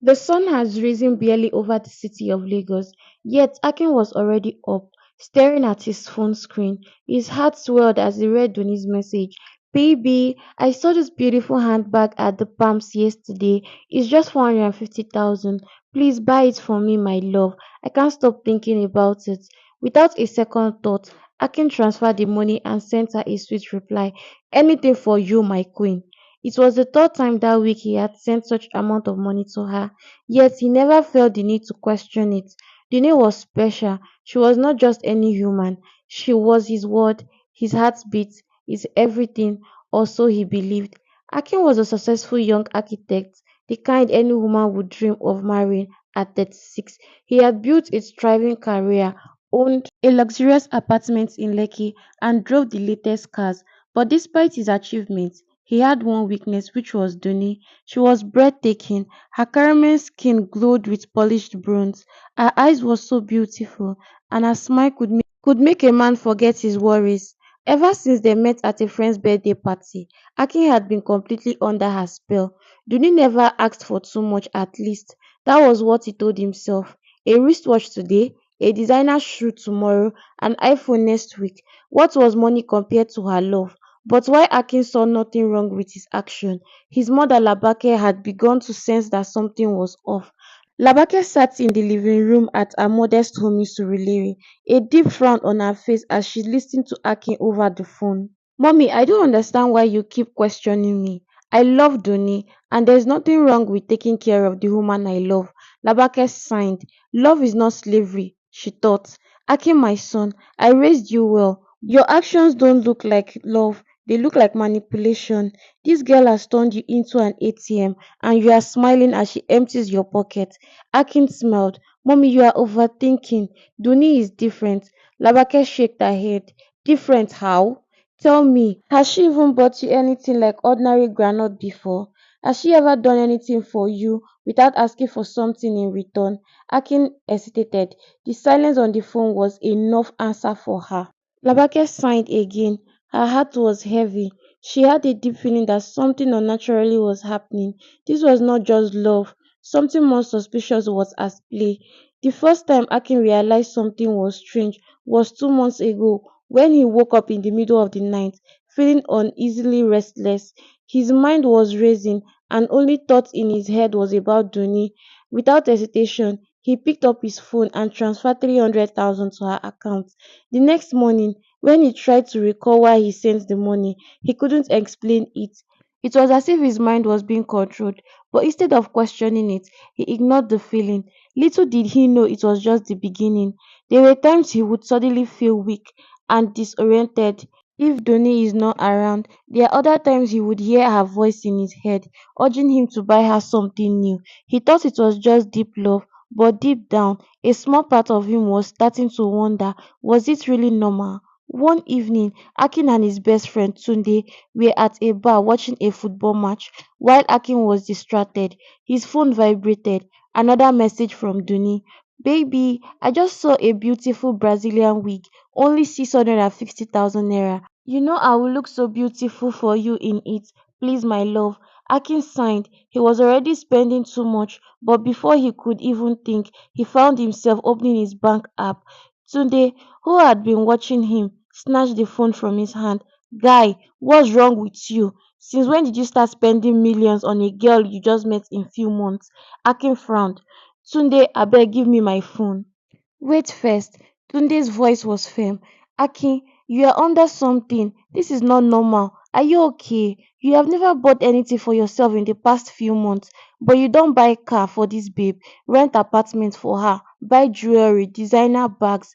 The sun has risen barely over the city of Lagos, yet Akin was already up, staring at his phone screen. His heart swelled as he read Doni's message. Baby, I saw this beautiful handbag at the Palms yesterday. It's just 450,000. Please buy it for me, my love. I can't stop thinking about it. Without a second thought, Akin transferred the money and sent her a sweet reply. Anything for you, my queen. It was the third time that week he had sent such amount of money to her. Yet he never felt the need to question it. Dine was special. She was not just any human. She was his word, his heartbeat, his everything, or so he believed. Akin was a successful young architect, the kind any woman would dream of marrying at 36. He had built a thriving career, owned a luxurious apartment in Lekki, and drove the latest cars. But despite his achievements, he had one weakness, which was Duni. She was breathtaking. Her caramel skin glowed with polished bronze. Her eyes were so beautiful, and her smile could make a man forget his worries. Ever since they met at a friend's birthday party, Akin had been completely under her spell. Duni never asked for too much, at least. That was what he told himself. A wristwatch today, a designer shoe tomorrow, an iPhone next week. What was money compared to her love? But while Akin saw nothing wrong with his action, his mother Labake had begun to sense that something was off. Labake sat in the living room at her modest home in Surulere, a deep frown on her face as she listened to Akin over the phone. Mommy, I don't understand why you keep questioning me. I love Doni, and there's nothing wrong with taking care of the woman I love. Labake sighed. Love is not slavery, she thought. Akin, my son, I raised you well. Your actions don't look like love, they look like manipulation. This girl has turned you into an ATM, and you are smiling as she empties your pocket. Akin smiled. Mommy, you are overthinking. Duni is different. Labake shook her head. Different how? Tell me, has she even bought you anything like ordinary granite before? Has she ever done anything for you without asking for something in return? Akin hesitated. The silence on the phone was enough answer for her. Labake sighed again. Her heart was heavy. She had a deep feeling that something unnaturally was happening. This was not just love. Something more suspicious was at play. The first time Akin realized something was strange was 2 months ago when he woke up in the middle of the night, feeling uneasily restless. His mind was racing, and only thought in his head was about Duni. Without hesitation, he picked up his phone and transferred 300,000 to her account. The next morning, when he tried to recall why he sent the money, he couldn't explain it. It was as if his mind was being controlled, but instead of questioning it, he ignored the feeling. Little did he know it was just the beginning. There were times he would suddenly feel weak and disoriented if Doni is not around. There are other times he would hear her voice in his head, urging him to buy her something new. He thought it was just deep love, but deep down, a small part of him was starting to wonder, was it really normal? One evening, Akin and his best friend Tunde were at a bar watching a football match. While Akin was distracted, his phone vibrated. Another message from Duni. Baby, I just saw a beautiful Brazilian wig, only 650,000 naira. You know I will look so beautiful for you in it. Please, my love. Akin signed. He was already spending too much, but before he could even think, he found himself opening his bank app. Tunde, who had been watching him, snatched the phone from his hand. Guy, what's wrong with you? Since when did you start spending millions on a girl you just met in few months? Akin frowned. Tunde, abeg give me my phone. Wait first. Tunde's voice was firm. Akin, you are under something. This is not normal. Are you okay? You have never bought anything for yourself in the past few months, but you don't buy car for this babe, rent apartment for her, buy jewelry, designer bags.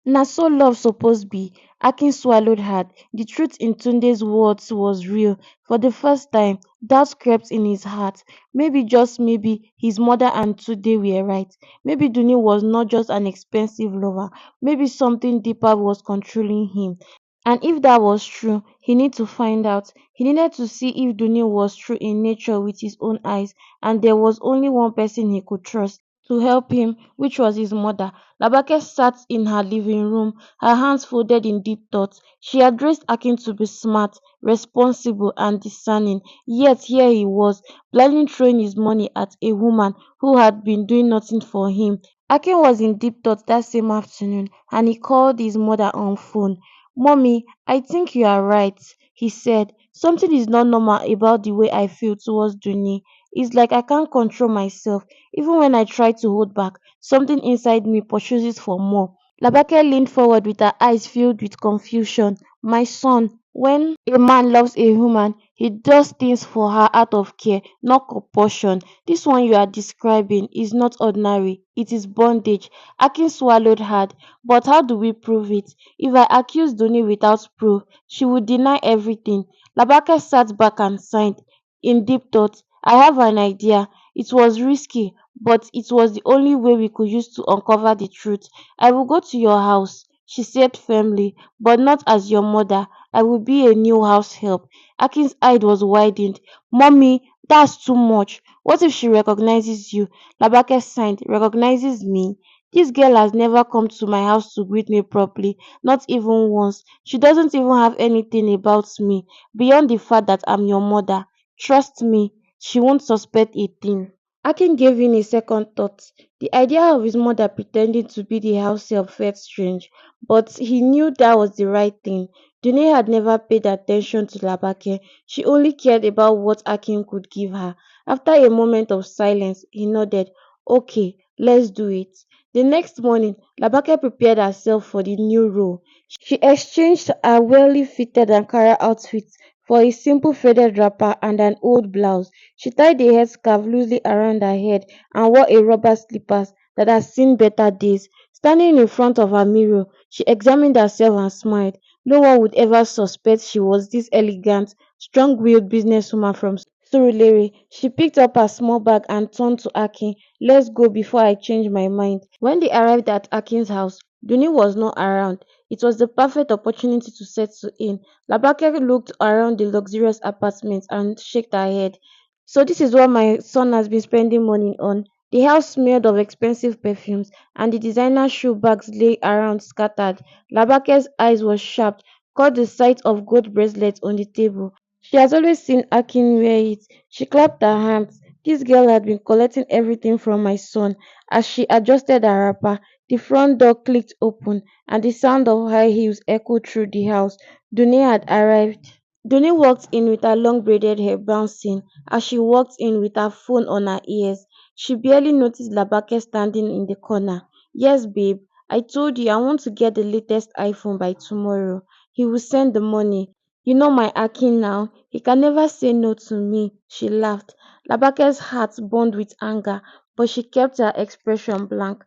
Na so love suppose be. Akin swallowed hard. The truth in Tunde's words was real. For the first time, doubt crept in his heart. Maybe, just maybe, his mother and Tunde were right. Maybe Duni was not just an expensive lover. Maybe something deeper was controlling him. And if that was true, he needed to find out. He needed to see if Duni was true in nature with his own eyes, and there was only one person he could trust. to help him, which was his mother. Labake sat in her living room, her hands folded in deep thought. She had raised Akin to be smart, responsible, and discerning, yet here he was, blindly throwing his money at a woman who had been doing nothing for him. Akin was in deep thought that same afternoon, and he called his mother on phone. Mommy, I think you are right, he said. Something is not normal about the way I feel towards Duni. It's like I can't control myself. Even when I try to hold back, something inside me pursues for more. Labake leaned forward with her eyes filled with confusion. My son, when a man loves a woman, he does things for her out of care, not compulsion. This one you are describing is not ordinary. It is bondage. Akin swallowed hard. But how do we prove it? If I accuse Duni without proof, she would deny everything. Labake sat back and sighed. In deep thought, I have an idea. It was risky, but it was the only way we could use to uncover the truth. I will go to your house, she said firmly, but not as your mother. I will be a new house help. Akin's eye was widened. Mommy, that's too much. What if she recognizes you? Labake sighed. Recognizes me? This girl has never come to my house to greet me properly, not even once. She doesn't even have anything about me, beyond the fact that I'm your mother. Trust me, she won't suspect a thing. Akin gave in a second thought. The idea of his mother pretending to be the house help felt strange, but he knew that was the right thing. Dune had never paid attention to Labake. She only cared about what Akin could give her. After a moment of silence, he nodded. Okay, let's do it. The next morning, Labake prepared herself for the new role. She exchanged her well fitted Ankara outfit for a simple faded wrapper and an old blouse. She tied a headscarf loosely around her head and wore a rubber slippers that had seen better days. Standing in front of her mirror, she examined herself and smiled. No one would ever suspect she was this elegant, strong-willed businesswoman from Surulere. She picked up her small bag and turned to Akin. Let's go before I change my mind. When they arrived at Akin's house, Duni was not around. It was the perfect opportunity to settle in. Labake looked around the luxurious apartment and shook her head. So this is what my son has been spending money on. The house smelled of expensive perfumes, and the designer shoe bags lay around scattered. Labake's eyes were sharp, caught the sight of gold bracelets on the table. She has always seen Akin wear it. She clapped her hands. This girl had been collecting everything from my son. As she adjusted her wrapper, the front door clicked open, and the sound of high heels echoed through the house. Dunia had arrived. Donnie walked in with her long braided hair bouncing. As she walked in with her phone on her ears, she barely noticed Labake standing in the corner. Yes, babe, I told you I want to get the latest iPhone by tomorrow. He will send the money. You know my Akin now. He can never say no to me. She laughed. Labake's heart burned with anger, but she kept her expression blank.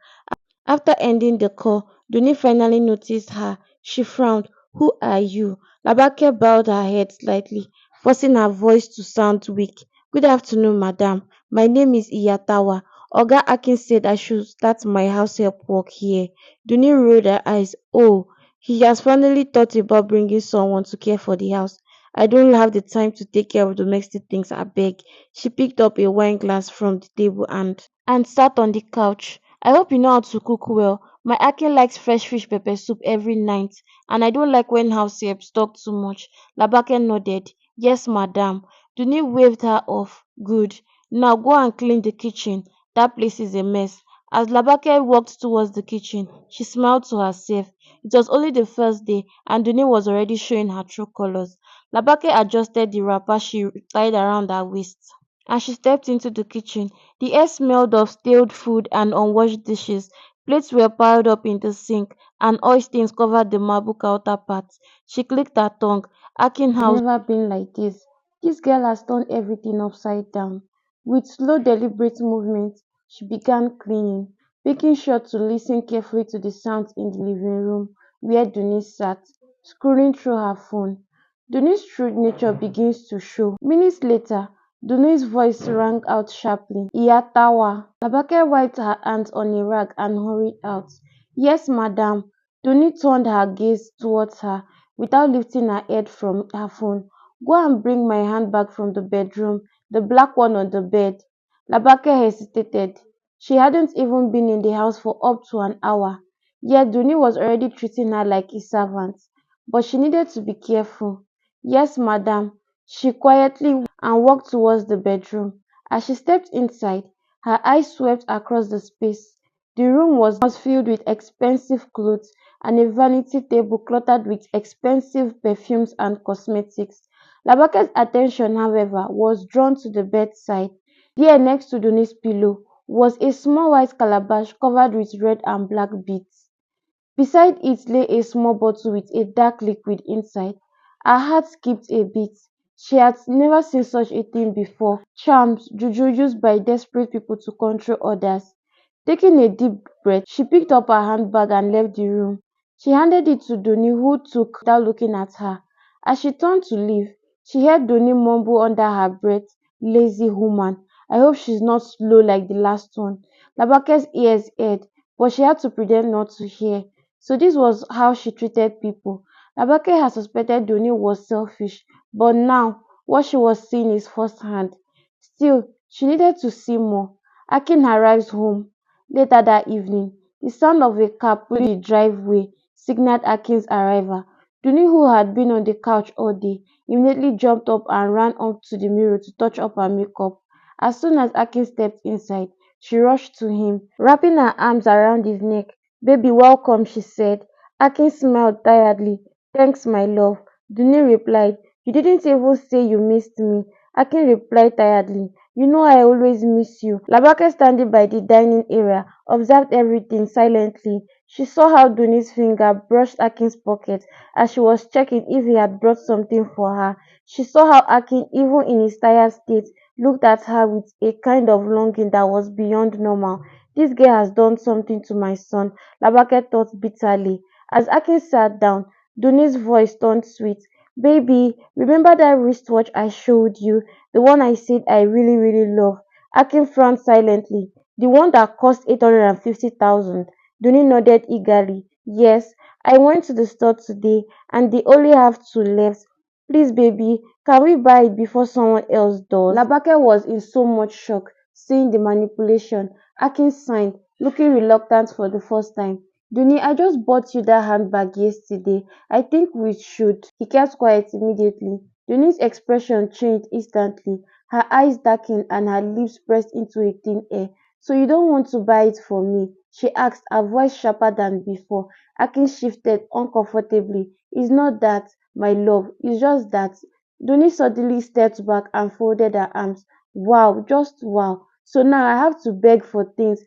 After ending the call, Duni finally noticed her. She frowned. Who are you? Labake bowed her head slightly, forcing her voice to sound weak. Good afternoon, madam. My name is Iyatawa. Oga Akin said I should start my house help work here. Duni rolled her eyes. Oh, he has finally thought about bringing someone to care for the house. I don't have the time to take care of domestic things, I beg. She picked up a wine glass from the table and sat on the couch. I hope you know how to cook well. My Akin likes fresh fish pepper soup every night, and I don't like when house helps talk too much. Labake nodded. Yes, madam. Duni waved her off. Good. Now go and clean the kitchen. That place is a mess. As Labake walked towards the kitchen, she smiled to herself. It was only the first day, and Duni was already showing her true colors. Labake adjusted the wrapper she tied around her waist. As she stepped into the kitchen, the air smelled of stale food and unwashed dishes. Plates were piled up in the sink, and oil stains covered the marble counterparts. She clicked her tongue. Akin house never been like this. This girl has turned everything upside down. With slow, deliberate movements, she began cleaning, making sure to listen carefully to the sounds in the living room where Denise sat, scrolling through her phone. Denise's true nature begins to show. Minutes later, Duni's voice rang out sharply. Iyatawa. Labake wiped her hands on a rag and hurried out. Yes, madam. Duni turned her gaze towards her without lifting her head from her phone. Go and bring my handbag from the bedroom, the black one on the bed. Labake hesitated. She hadn't even been in the house for up to an hour, yet Duni was already treating her like a servant. But she needed to be careful. Yes, madam, she quietly and walked towards the bedroom. As she stepped inside, her eyes swept across the space. The room was filled with expensive clothes and a vanity table cluttered with expensive perfumes and cosmetics. Labake's attention, however, was drawn to the bedside. There, next to Duni's pillow, was a small white calabash covered with red and black beads. Beside it lay a small bottle with a dark liquid inside. Her heart skipped a beat. She had never seen such a thing before. Charms, juju used by desperate people to control others. Taking a deep breath, she picked up her handbag and left the room. She handed it to Doni, who took without looking at her. As she turned to leave, she heard Doni mumble under her breath, "Lazy woman. I hope she's not slow like the last one." Labake's ears ached, but she had to pretend not to hear. So this was how she treated people. Labake had suspected Doni was selfish, but now what she was seeing is firsthand. Still, she needed to see more. Akin arrives home later that evening. The sound of a car pulling the driveway signaled Akin's arrival. Duni, who had been on the couch all day, immediately jumped up and ran up to the mirror to touch up her makeup. As soon as Akin stepped inside, she rushed to him, wrapping her arms around his neck. "Baby, welcome," she said. Akin smiled tiredly. "Thanks, my love." Duni replied, "You didn't even say you missed me." Akin replied tiredly, "You know I always miss you." Labake, standing by the dining area, observed everything silently. She saw how Duni's finger brushed Akin's pocket as she was checking if he had brought something for her. She saw how Akin, even in his tired state, looked at her with a kind of longing that was beyond normal. "This girl has done something to my son," Labake thought bitterly. As Akin sat down, Duni's voice turned sweet. "Baby, remember that wristwatch I showed you? The one I said I really, really love?" Akin frowned silently. "The one that cost 850,000? Duni nodded eagerly. "Yes, I went to the store today and they only have two left. Please, baby, can we buy it before someone else does?" Labake was in so much shock seeing the manipulation. Akin sighed, looking reluctant for the first time. "Duni, I just bought you that handbag yesterday. I think we should." He kept quiet immediately. Duni's expression changed instantly. Her eyes darkened and her lips pressed into a thin air. "So you don't want to buy it for me?" she asked, her voice sharper than before. Akin shifted uncomfortably. "It's not that, my love. It's just that." Duni suddenly stepped back and folded her arms. "Wow, just wow. So now I have to beg for things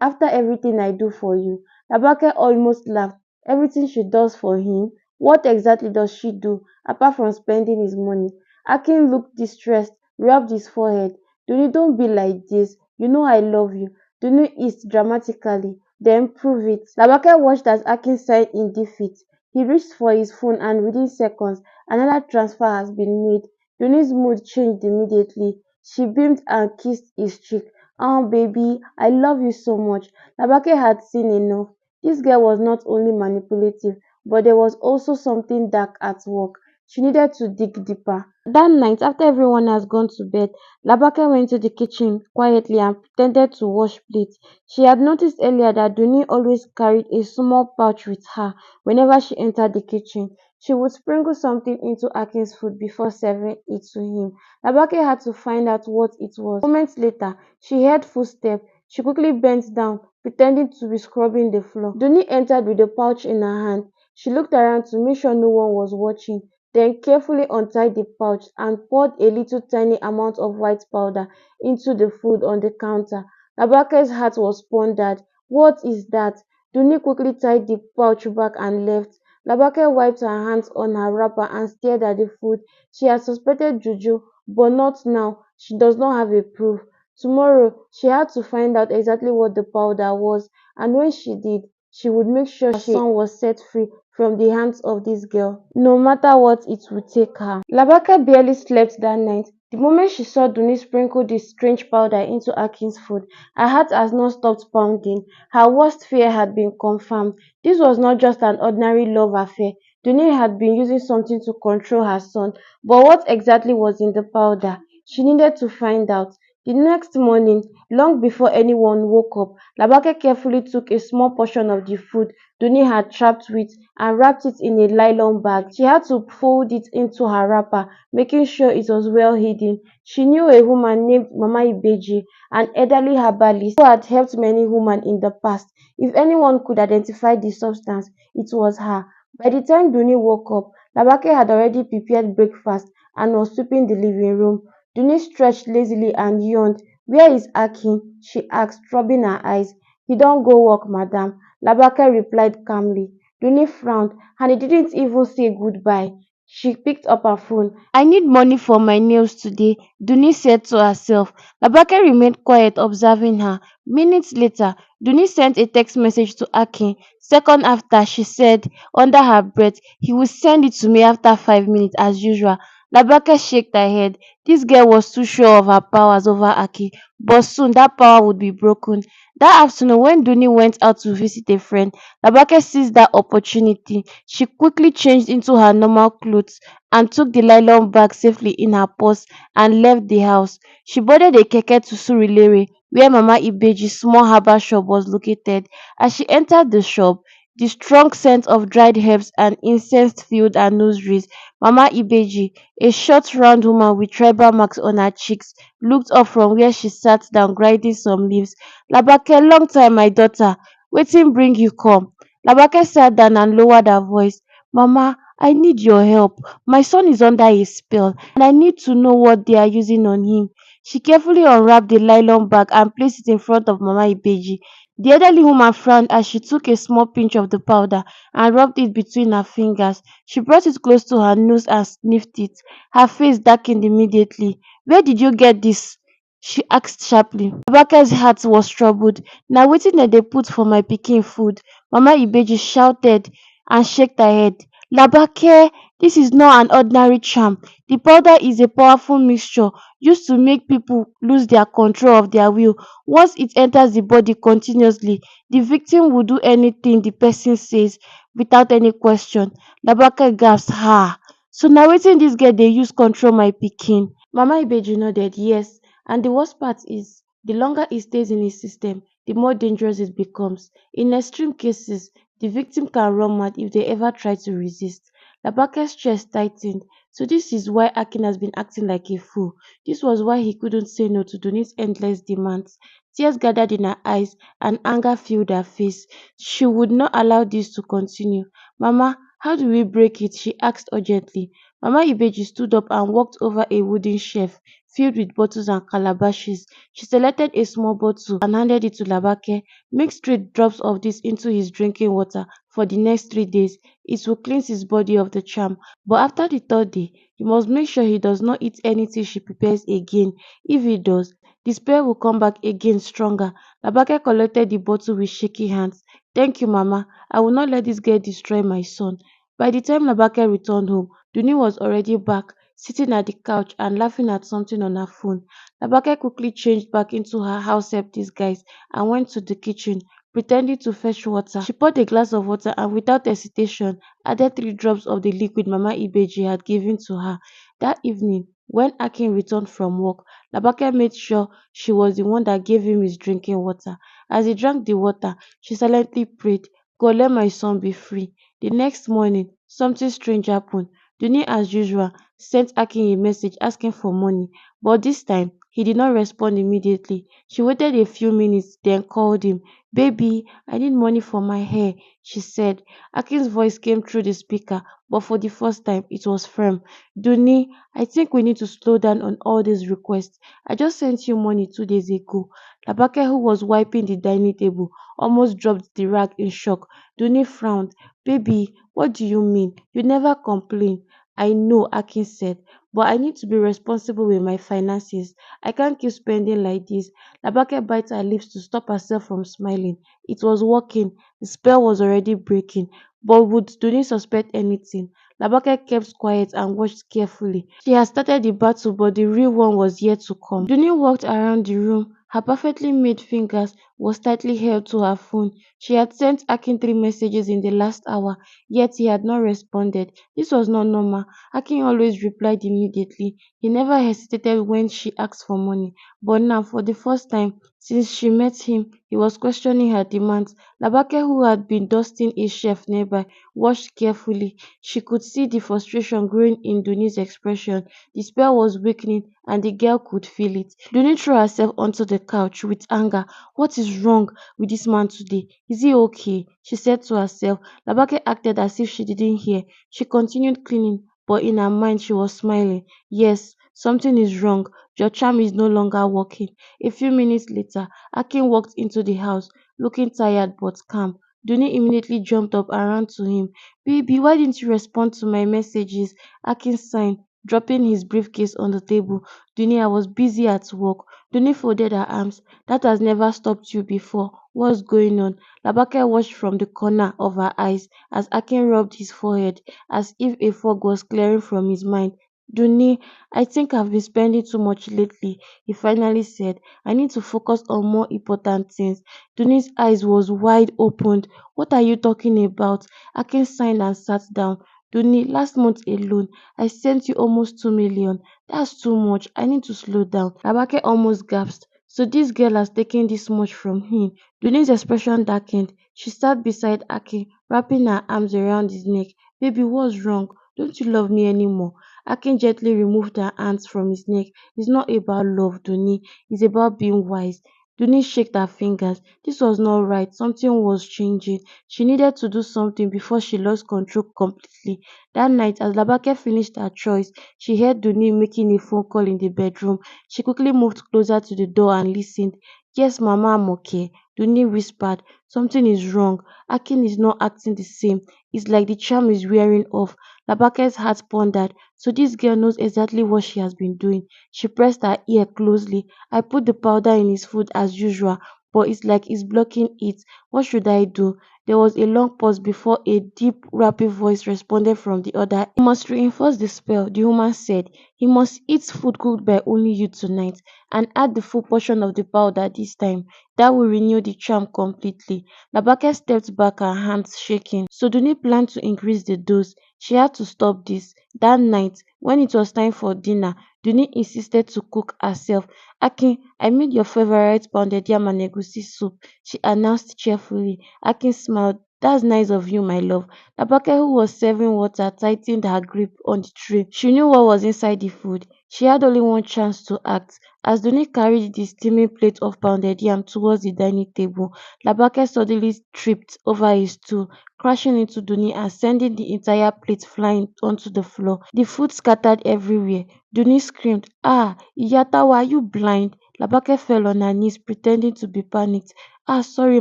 after everything I do for you." Labake almost laughed. "Everything she does for him? What exactly does she do, apart from spending his money?" Akin looked distressed, rubbed his forehead. "Duni, don't be like this. You know I love you." Duni hissed dramatically. "Then prove it." Labake watched as Akin sighed in defeat. He reached for his phone and within seconds, another transfer has been made. Duni's mood changed immediately. She beamed and kissed his cheek. "Oh, baby, I love you so much." Labake had seen enough. This girl was not only manipulative, but there was also something dark at work. She needed to dig deeper. That night, after everyone has gone to bed, Labake went to the kitchen quietly and pretended to wash plates. She had noticed earlier that Duni always carried a small pouch with her whenever she entered the kitchen. She would sprinkle something into Akin's food before serving it to him. Labake had to find out what it was. Moments later, she heard footsteps. She quickly bent down, pretending to be scrubbing the floor. Duni entered with the pouch in her hand. She looked around to make sure no one was watching, then carefully untied the pouch and poured a little tiny amount of white powder into the food on the counter. Labake's heart was pounded. "What is that?" Duni quickly tied the pouch back and left. Labake wiped her hands on her wrapper and stared at the food. She had suspected juju, but not now. She does not have a proof. Tomorrow, she had to find out exactly what the powder was, and when she did, she would make sure her son was set free from the hands of this girl, no matter what it would take her. Labaka barely slept that night. The moment she saw Duni sprinkle this strange powder into Akin's food, her heart has not stopped pounding. Her worst fear had been confirmed. This was not just an ordinary love affair. Duni had been using something to control her son, but what exactly was in the powder? She needed to find out. The next morning, long before anyone woke up, Labake carefully took a small portion of the food Duni had trapped with and wrapped it in a nylon bag. She had to fold it into her wrapper, making sure it was well hidden. She knew a woman named Mama Ibeji, an elderly herbalist who had helped many women in the past. If anyone could identify the substance, it was her. By the time Duni woke up, Labake had already prepared breakfast and was sweeping the living room. Duni stretched lazily and yawned. "Where is Akin?" she asked, rubbing her eyes. "He don't go work, madam," Labake replied calmly. Duni frowned, and he didn't even say goodbye. She picked up her phone. "I need money for my nails today," Duni said to herself. Labake remained quiet, observing her. Minutes later, Duni sent a text message to Akin. Second after, she said under her breath, "He will send it to me after 5 minutes as usual." Labake shook her head. This girl was too sure of her powers over Aki, but soon that power would be broken. That afternoon, when Duni went out to visit a friend, Labake seized that opportunity. She quickly changed into her normal clothes and took the nylon bag safely in her purse and left the house. She boarded a keke to Surulere, where Mama Ibeji's small herbal shop was located. As she entered the shop, the strong scent of dried herbs and incense filled her nostrils. Mama Ibeji, a short round woman with tribal marks on her cheeks, looked up from where she sat down grinding some leaves. "Labake, long time my daughter. Wetin bring you come?" Labake sat down and lowered her voice. "Mama, I need your help. My son is under a spell and I need to know what they are using on him." She carefully unwrapped the nylon bag and placed it in front of Mama Ibeji. The elderly woman frowned as she took a small pinch of the powder and rubbed it between her fingers. She brought it close to her nose and sniffed it. Her face darkened immediately. "Where did you get this?" she asked sharply. Labake's heart was troubled. "Na wetin dem dey put for my pikin food," Mama Ibeji shouted and shook her head. "Labake, this is not an ordinary charm. The powder is a powerful mixture used to make people lose their control of their will. Once it enters the body continuously, the victim will do anything the person says without any question." Labake gasped, "Ah, so na wetin dis girl dey use control my pikin?" Mama Ibeji nodded, "Yes, and the worst part is, the longer it stays in his system, the more dangerous it becomes. In extreme cases, the victim can run mad if they ever try to resist." Labake's chest tightened. So this is why Akin has been acting like a fool. This was why he couldn't say no to Doni's endless demands. Tears gathered in her eyes and anger filled her face. She would not allow this to continue. "Mama, how do we break it?" she asked urgently. Mama Ibeji stood up and walked over a wooden shelf filled with bottles and calabashes. She selected a small bottle and handed it to Labake. "Mix 3 drops of this into his drinking water for the next 3 days. It will cleanse his body of the charm. But after the third day, you must make sure he does not eat anything she prepares again. If he does, the spell will come back again stronger." Labake collected the bottle with shaky hands. "Thank you, Mama. I will not let this girl destroy my son." By the time Labake returned home, Duni was already back, sitting at the couch and laughing at something on her phone. Labake quickly changed back into her house-help disguise and went to the kitchen, pretending to fetch water. She poured a glass of water and without hesitation added 3 drops of the liquid Mama Ibeji had given to her. That evening, when Akin returned from work, Labake made sure she was the one that gave him his drinking water. As he drank the water, she silently prayed, "God, let my son be free." The next morning, something strange happened. Duni, as usual, sent Akin a message asking for money, but this time he did not respond immediately. She waited a few minutes, then called him. "Baby, I need money for my hair," she said. Akin's voice came through the speaker, but for the first time, it was firm. "Duni, I think we need to slow down on all these requests. I just sent you money 2 days ago." Labake, who was wiping the dining table, almost dropped the rag in shock. Duni frowned. "Baby, what do you mean? You never complain." "I know," Akin said, "but I need to be responsible with my finances. I can't keep spending like this." Labake bit her lips to stop herself from smiling. It was working. The spell was already breaking. But would Duni suspect anything? Labake kept quiet and watched carefully. She had started the battle, but the real one was yet to come. Duni walked around the room, Her perfectly made fingers was tightly held to her phone. She had sent Akin 3 messages in the last hour, yet he had not responded. This was not normal. Akin always replied immediately. He never hesitated when she asked for money. But now, for the first time since she met him, he was questioning her demands. Labake, who had been dusting a shelf nearby, watched carefully. She could see the frustration growing in Duni's expression. The spell was weakening, and the girl could feel it. Duni threw herself onto the couch with anger. What is wrong with this man today? Is he okay? She said to herself. Labake acted as if she didn't hear. She continued cleaning, but in her mind she was smiling. Yes, something is wrong. Your charm is no longer working. A few minutes later, Akin walked into the house, looking tired but calm. Duni immediately jumped up and ran to him. Baby, why didn't you respond to my messages? Akin sighed, dropping his briefcase on the table. Duni, I was busy at work. Duni folded her arms. That has never stopped you before. What's going on? Labake watched from the corner of her eyes as Akin rubbed his forehead, as if a fog was clearing from his mind. Duni, I think I've been spending too much lately, he finally said. I need to focus on more important things. Duni's eyes was wide opened. What are you talking about? Akin signed and sat down. Duni, last month alone, I sent you almost 2 million. That's too much. I need to slow down. Labake almost gasped. So this girl has taken this much from him. Duni's expression darkened. She sat beside Akin, wrapping her arms around his neck. Baby, what's wrong? Don't you love me anymore? Akin gently removed her hands from his neck. It's not about love, Duni. It's about being wise. Duni shook her fingers. This was not right. Something was changing. She needed to do something before she lost control completely. That night, as Labake finished her choice, she heard Duni making a phone call in the bedroom. She quickly moved closer to the door and listened. Yes, Mama, I'm okay. Duni whispered. Something is wrong. Akin is not acting the same. It's like the charm is wearing off. Labake's heart pondered. So this girl knows exactly what she has been doing. She pressed her ear closely. I put the powder in his food as usual, but it's like it's blocking it. What should I do? There was a long pause before a deep, rapid voice responded from the other end. He must reinforce the spell, the woman said. He must eat food cooked by only you tonight and add the full portion of the powder this time. That will renew the charm completely. Labake stepped back, her hands shaking. So Duni planned to increase the dose. She had to stop this. That night, when it was time for dinner, Duni insisted to cook herself. Akin, I made your favorite pounded yam and egusi soup, she announced cheerfully. Akin smiled. That's nice of you, my love. Labake, who was serving water, tightened her grip on the tray. She knew what was inside the food. She had only one chance to act. As Duni carried the steaming plate of pounded yam towards the dining table, Labake suddenly tripped over a stool, crashing into Duni and sending the entire plate flying onto the floor. The food scattered everywhere. Duni screamed, Ah, Iyatawa, are you blind? Labake fell on her knees, pretending to be panicked. Ah, sorry,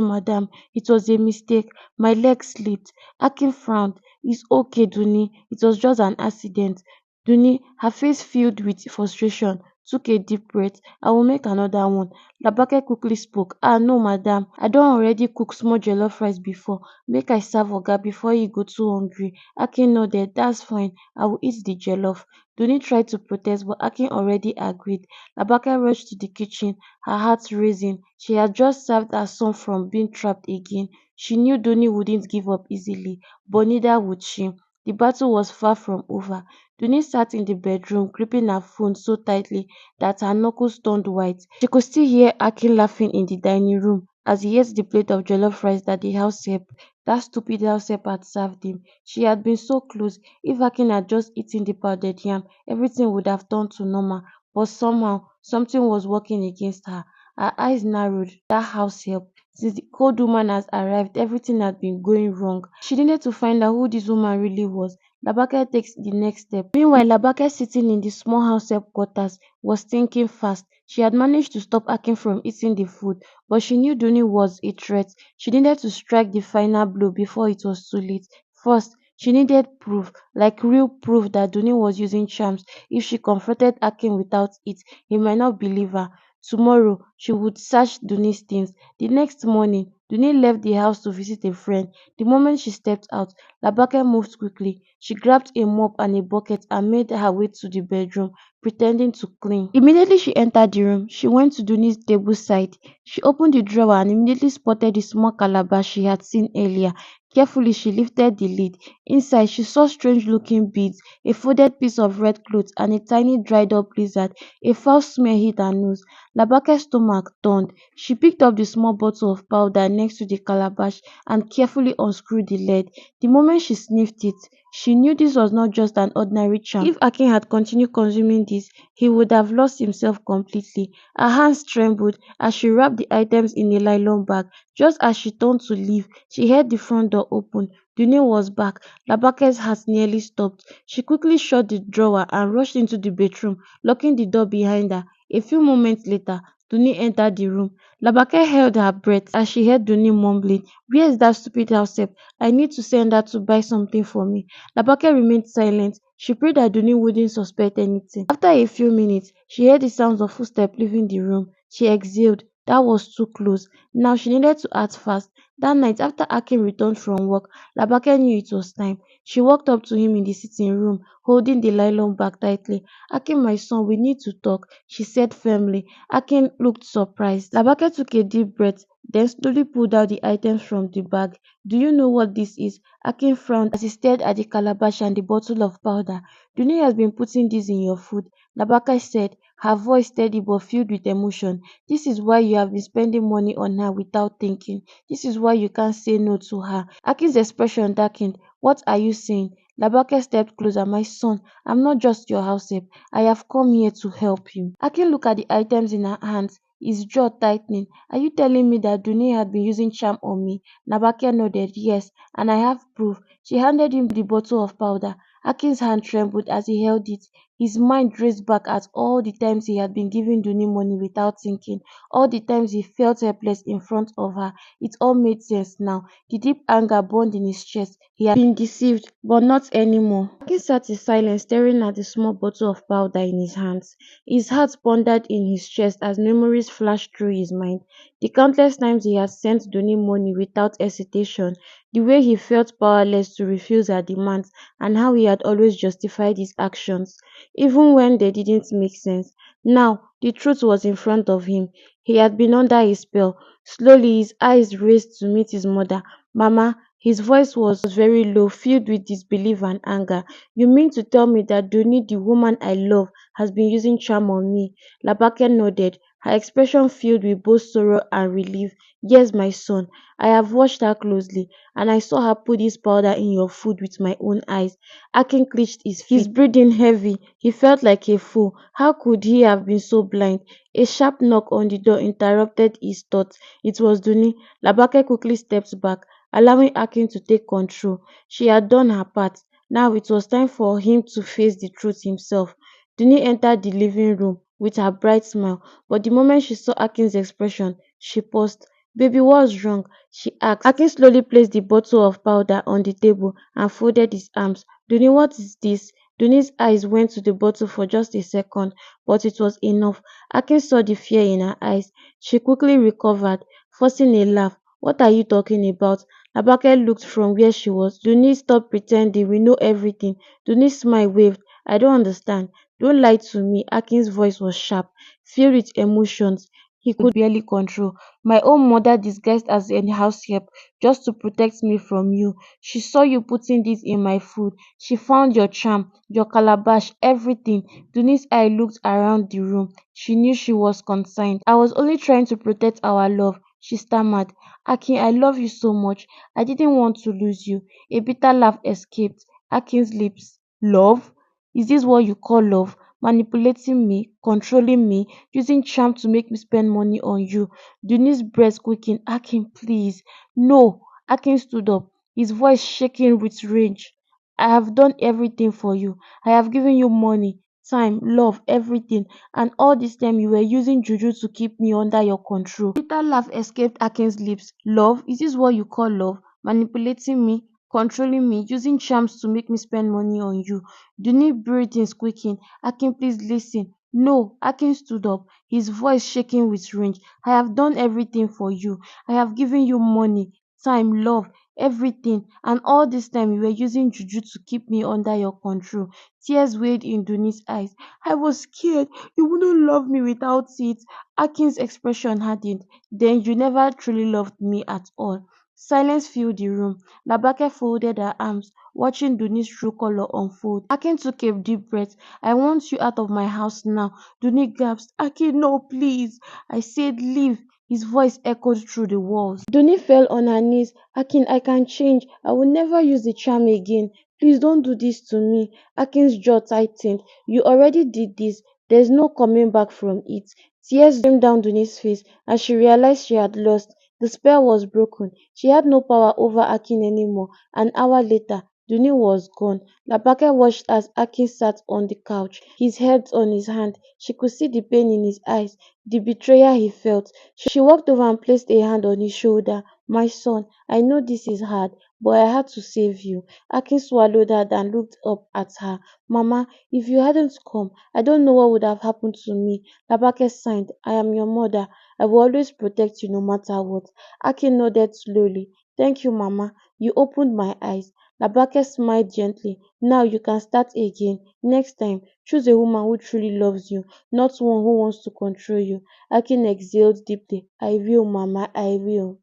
madam. It was a mistake. My leg slipped. Akin frowned. It's okay, Duni. It was just an accident. Duni, her face filled with frustration, took a deep breath. I will make another one. Labake quickly spoke. Ah, no, madam. I don already cook small jollof rice before. Make I serve Oga before he go too hungry. Akin nodded. That's fine. I will eat the jollof. Duni tried to protest, but Akin already agreed. Labake rushed to the kitchen, her heart racing. She had just saved her son from being trapped again. She knew Duni wouldn't give up easily, but neither would she. The battle was far from over. Duni sat in the bedroom, gripping her phone so tightly that her knuckles turned white. She could still hear Akin laughing in the dining room as he ate the plate of jollof rice that the house help, that stupid house help had served him. She had been so close. If Akin had just eaten the powdered yam, everything would have turned to normal. But somehow, something was working against her. Her eyes narrowed. That house help. Since the cold woman has arrived, everything had been going wrong. She needed to find out who this woman really was. Labake takes the next step. Meanwhile, Labake, sitting in the small house headquarters, was thinking fast. She had managed to stop Akin from eating the food, but she knew Duni was a threat. She needed to strike the final blow before it was too late. First, she needed proof, like real proof that Duni was using charms. If she confronted Akin without it, he might not believe her. Tomorrow, she would search Duni's things. The next morning, Duni left the house to visit a friend. The moment she stepped out, Labake moved quickly. She grabbed a mop and a bucket and made her way to the bedroom, pretending to clean. Immediately she entered the room, she went to Duni's table side. She opened the drawer and immediately spotted the small calabash she had seen earlier. Carefully, she lifted the lid. Inside, she saw strange looking beads, a folded piece of red cloth, and a tiny dried up lizard. A foul smell hit her nose. Labake's stomach turned. She picked up the small bottle of powder next to the calabash and carefully unscrewed the lid. The moment she sniffed it, she knew this was not just an ordinary charm. If Akin had continued consuming this, he would have lost himself completely. Her hands trembled as she wrapped the items in a nylon bag. Just as she turned to leave, she heard the front door open. Dune was back. Labake's heart nearly stopped. She quickly shut the drawer and rushed into the bedroom, locking the door behind her. A few moments later, Duni entered the room. Labake held her breath as she heard Duni mumbling, "Where is that stupid house help? I need to send her to buy something for me." Labake remained silent. She prayed that Duni wouldn't suspect anything. After a few minutes, she heard the sounds of footsteps leaving the room. She exhaled. That was too close. Now she needed to act fast. That night, after Akin returned from work, Labake knew it was time. She walked up to him in the sitting room, holding the nylon bag tightly. "Akin, my son, we need to talk," she said firmly. Akin looked surprised. Labake took a deep breath, then slowly pulled out the items from the bag. "Do you know what this is?" Akin frowned as he stared at the calabash and the bottle of powder. "Duni has been putting this in your food," Labake said, her voice steady but filled with emotion. "This is why you have been spending money on her without thinking. This is why you can't say no to her." Akin's expression darkened. "What are you saying?" Labake stepped closer. "My son, I'm not just your house help. I have come here to help you." Akin looked at the items in her hands, his jaw tightening. "Are you telling me that Duni had been using charm on me?" Labake nodded. "Yes, and I have proof." She handed him the bottle of powder. Akin's hand trembled as he held it. His mind raced back at all the times he had been giving Duni money without thinking, all the times he felt helpless in front of her. It all made sense now. The deep anger burned in his chest. He had been deceived, but not anymore. Akin sat in silence, staring at the small bottle of powder in his hands. His heart pondered in his chest as memories flashed through his mind. The countless times he had sent Duni money without hesitation, the way he felt powerless to refuse her demands, and how he had always justified his actions even when they didn't make sense. Now, the truth was in front of him. He had been under a spell. Slowly, his eyes raised to meet his mother. "Mama," his voice was very low, filled with disbelief and anger. "You mean to tell me that Doni, the woman I love, has been using charm on me?" Labake nodded, her expression filled with both sorrow and relief. "Yes, my son. I have watched her closely, and I saw her put this powder in your food with my own eyes." Akin clenched his fist, his breathing heavy. He felt like a fool. How could he have been so blind? A sharp knock on the door interrupted his thoughts. It was Duni. Labake quickly stepped back, allowing Akin to take control. She had done her part. Now it was time for him to face the truth himself. Duni entered the living room with her bright smile, but the moment she saw Akin's expression, she paused. "Baby, what's wrong?" she asked. Akin slowly placed the bottle of powder on the table and folded his arms. "Duni, what is this?" Duni's eyes went to the bottle for just a second, but it was enough. Akin saw the fear in her eyes. She quickly recovered, forcing a laugh. "What are you talking about?" Labake looked from where she was. "Duni, stop pretending. We know everything." Duni's smile waved. "I don't understand. Don't lie to me." Akin's voice was sharp, filled with emotions he could barely control. "My own mother disguised as a house help just to protect me from you. She saw you putting this in my food. She found your charm, your calabash, everything." Duni's eye looked around the room. She knew she was concerned. "I was only trying to protect our love," she stammered. "Akin, I love you so much. I didn't want to lose you." A bitter laugh escaped Akin's lips. "Love? Is this what you call love? Manipulating me, controlling me, using charm to make me spend money on you?" Duni's breast quickened. "Akin, please. No." Akin stood up, his voice shaking with rage. "I have done everything for you. I have given you money, time, love, everything. And all this time you were using juju to keep me under your control." A bitter laugh escaped Akin's lips. "Love? Is this what you call love? Manipulating me, controlling me, using charms to make me spend money on you?" Duni breathed in squeaking. "Akin, please listen. No, Akin stood up, his voice shaking with rage. I have done everything for you. I have given you money, time, love, everything. And all this time you were using juju to keep me under your control. Tears weighed in Duni's eyes. I was scared. You wouldn't love me without it. Akin's expression hardened. Then you never truly loved me at all. Silence filled the room. Labake folded her arms, watching Duni's true color unfold. Akin took a deep breath. I want you out of my house now. Duni gasped. Akin, no, please. I said, leave. His voice echoed through the walls. Duni fell on her knees. Akin, I can change. I will never use the charm again. Please don't do this to me. Akin's jaw tightened. You already did this. There's no coming back from it. Tears streamed down Duni's face as she realized she had lost. The spell was broken. She had no power over Akin anymore. An hour later, Duni was gone. Labake watched as Akin sat on the couch, his head on his hand. She could see the pain in his eyes, the betrayal he felt. She walked over and placed a hand on his shoulder. My son, I know this is hard, but I had to save you. Akin swallowed hard and looked up at her. Mama, if you hadn't come, I don't know what would have happened to me. Labake sighed. I am your mother. I will always protect you no matter what. Akin nodded slowly. Thank you, Mama. You opened my eyes. Labake smiled gently. Now you can start again. Next time, choose a woman who truly loves you, not one who wants to control you. Akin exhaled deeply. I will, Mama, I will.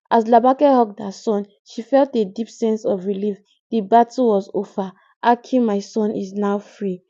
As Labake hugged her son, she felt a deep sense of relief. The battle was over. Akin, my son, is now free.